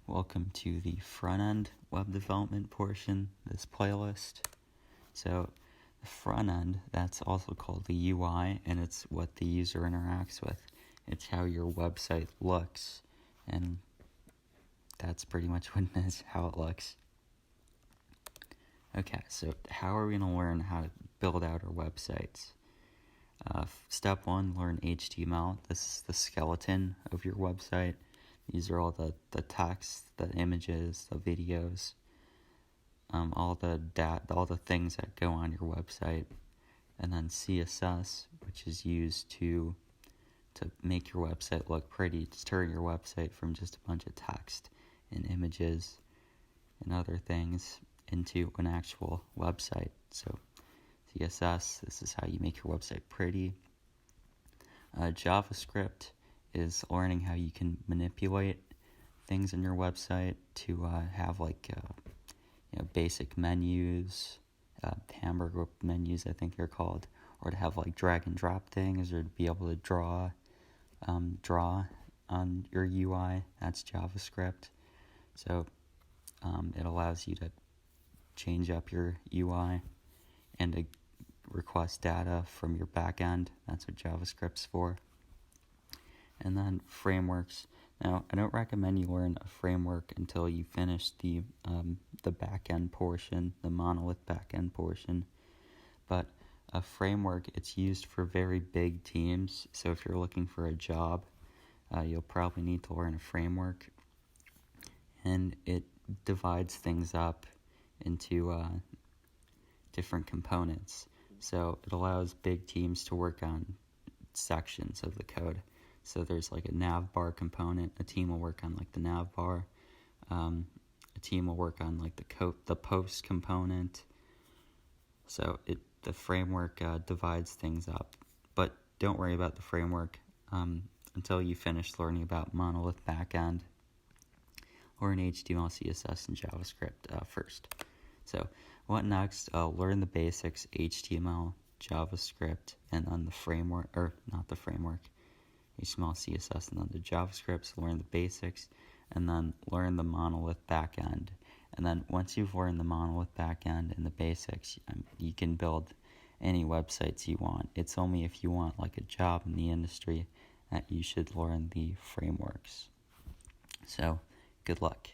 welcome to the front-end web development portion of this playlist. So the front end, that's also called the UI, and it's what the user interacts with. It's how your website looks, and that's pretty much what it is, how it looks. Okay, so how are we going to learn how to build out our websites? Step 1, learn HTML. This is the skeleton of your website. These are all the text, the images, the videos, all the things that go on your website. And then CSS, which is used to make your website look pretty, to turn your website from just a bunch of text and images and other things into an actual website. So CSS, this is how you make your website pretty. JavaScript is learning how you can manipulate things in your website to have basic menus, hamburger menus I think they're called, or to have like drag and drop things, or to be able to draw on your UI. That's JavaScript. So it allows you to change up your UI and to request data from your backend. That's what JavaScript's for. And then frameworks. Now, I don't recommend you learn a framework until you finish the backend portion, the monolith backend portion. But a framework, it's used for very big teams. So if you're looking for a job, you'll probably need to learn a framework. And it divides things up into different components. So it allows big teams to work on sections of the code. So there's like a nav bar component. A team will work on like the nav bar. A team will work on like the post component. So the framework divides things up. But don't worry about the framework until you finish learning about monolith backend, or in HTML, CSS, and JavaScript first. So what next? Learn the basics, HTML, JavaScript, and then the framework, or not the framework, HTML, CSS, and then the JavaScript. So learn the basics, and then learn the monolith backend. And then once you've learned the monolith backend and the basics, you can build any websites you want. It's only if you want like a job in the industry that you should learn the frameworks. So good luck.